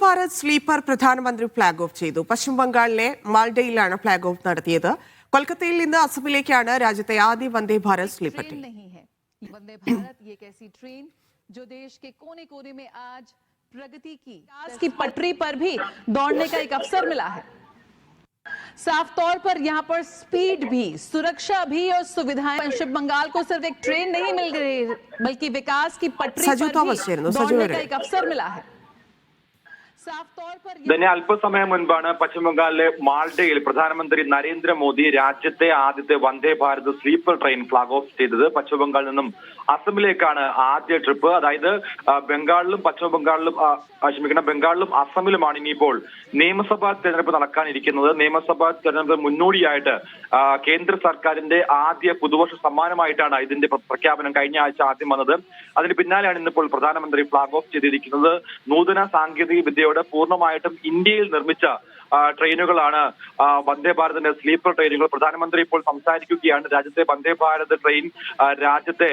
Bharat sleeper പ്രധാനമന്ത്രി flag off ചെയ്തു. പശ്ചിമ ബംഗാളിലെ മാൽഡയിലാണ് ഫ്ളാഗ് ഓഫ് നടത്തിയത്. കൊൽക്കത്തയിൽ നിന്ന് അസമിലേക്കാണ് രാജ്യത്തെ ആദ്യ വന്ദേ ഭാരത് സ്ലീപ്പർ ട്രെയിൻ. वंदे भारत ये एक ऐसी ट्रेन जो देश के कोने कोने में आज प्रगति की पटरी पर भी दौड़ने का एक अवसर मिला है. साफ तौर पर यहाँ पर स्पीड भी, सुरक्षा भी और सुविधाएं पश्चिम बंगाल को सिर्फ एक ट्रेन नहीं मिल गई बल्कि विकास की पटरी पर भी दौड़ने का एक अवसर मिला है. തന്നെ അല്പസമയം മുൻപാണ് പശ്ചിമ ബംഗാളിലെ മാൾഡയിൽ പ്രധാനമന്ത്രി നരേന്ദ്രമോദി രാജ്യത്തെ ആദ്യത്തെ Vande Bharat sleeper train flag off ചെയ്തത്. പശ്ചിമ ബംഗാളിൽ നിന്നും അസമിലേക്കാണ് ആദ്യ ട്രിപ്പ്. അതായത് ബംഗാളിലും ബംഗാളിലും അസമിലുമാണ് ഇനിയിപ്പോൾ നിയമസഭാ തെരഞ്ഞെടുപ്പ് നടക്കാനിരിക്കുന്നത്. നിയമസഭാ തെരഞ്ഞെടുപ്പ് മുന്നോടിയായിട്ട് കേന്ദ്ര സർക്കാരിന്റെ ആദ്യ പുതുവർഷ സമ്മാനമായിട്ടാണ് ഇതിന്റെ പ്രഖ്യാപനം കഴിഞ്ഞ ആഴ്ച ആദ്യം വന്നത്. അതിന് പിന്നാലെയാണ് ഇന്നിപ്പോൾ പ്രധാനമന്ത്രി ഫ്ളാഗ് ഓഫ് ചെയ്തിരിക്കുന്നത്. നൂതന സാങ്കേതിക വിദ്യയോടെ പൂർണ്ണമായിട്ടും ഇന്ത്യയിൽ നിർമ്മിച്ച ട്രെയിനുകളാണ് വന്ദേ ഭാരതിന്റെ സ്ലീപ്പർ ട്രെയിനുകൾ. പ്രധാനമന്ത്രി ഇപ്പോൾ സംസാരിക്കുകയാണ്. രാജ്യത്തെ വന്ദേ ഭാരത് ട്രെയിൻ രാജ്യത്തെ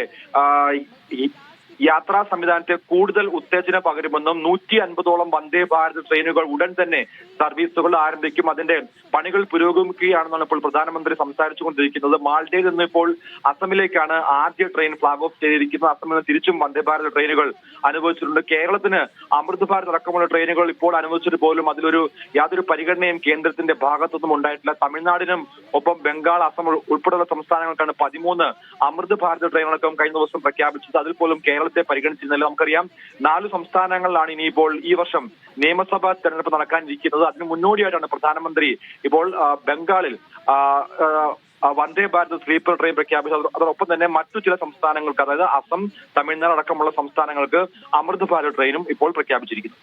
യാത്രാ സംവിധാനത്തെ കൂടുതൽ ഉത്തേജന പകരുമെന്നും 150ഓളം വന്ദേ ഭാരത് ട്രെയിനുകൾ ഉടൻ തന്നെ സർവീസുകൾ ആരംഭിക്കും, അതിന്റെ പണികൾ പുരോഗമിക്കുകയാണെന്നാണ് ഇപ്പോൾ പ്രധാനമന്ത്രി സംസാരിച്ചുകൊണ്ടിരിക്കുന്നത്. മാൾഡയിൽ നിന്ന് ഇപ്പോൾ അസമിലേക്കാണ് ആദ്യ ട്രെയിൻ ഫ്ളാഗ് ഓഫ് ചെയ്തിരിക്കുന്നത്. അസമിൽ നിന്ന് തിരിച്ചും വന്ദേ ഭാരത് ട്രെയിനുകൾ അനുഭവിച്ചിട്ടുണ്ട്. കേരളത്തിന് അമൃത് ഭാരത് അടക്കമുള്ള ട്രെയിനുകൾ ഇപ്പോൾ അനുവദിച്ചിട്ട് പോലും അതിലൊരു യാതൊരു പരിഗണനയും കേന്ദ്രത്തിന്റെ ഭാഗത്തൊന്നും ഉണ്ടായിട്ടില്ല. തമിഴ്നാടിനും ഒപ്പം ബംഗാൾ, അസം ഉൾപ്പെടെയുള്ള സംസ്ഥാനങ്ങൾക്കാണ് 13 അമൃത് ഭാരത് ട്രെയിനുകളൊക്കെ കഴിഞ്ഞ ദിവസം പ്രഖ്യാപിച്ചത്. അതിൽ പോലും കേരളത്തെ പരിഗണിച്ചിരുന്നല്ലോ. നമുക്കറിയാം 4 സംസ്ഥാനങ്ങളിലാണ് ഇനിയിപ്പോൾ ഈ വർഷം നിയമസഭാ തെരഞ്ഞെടുപ്പ് നടക്കാനിരിക്കുന്നത്. അതിന് മുന്നോടിയായിട്ടാണ് പ്രധാനമന്ത്രി ഇപ്പോൾ ബംഗാളിൽ വന്ദേ ഭാരത് സ്ലീപ്പർ ട്രെയിൻ പ്രഖ്യാപിച്ചത്. അതോടൊപ്പം തന്നെ മറ്റു ചില സംസ്ഥാനങ്ങൾക്ക്, അതായത് അസം, തമിഴ്നാട് അടക്കമുള്ള സംസ്ഥാനങ്ങൾക്ക് അമൃത് ഭാരത് ട്രെയിനും ഇപ്പോൾ പ്രഖ്യാപിച്ചിരിക്കുന്നു.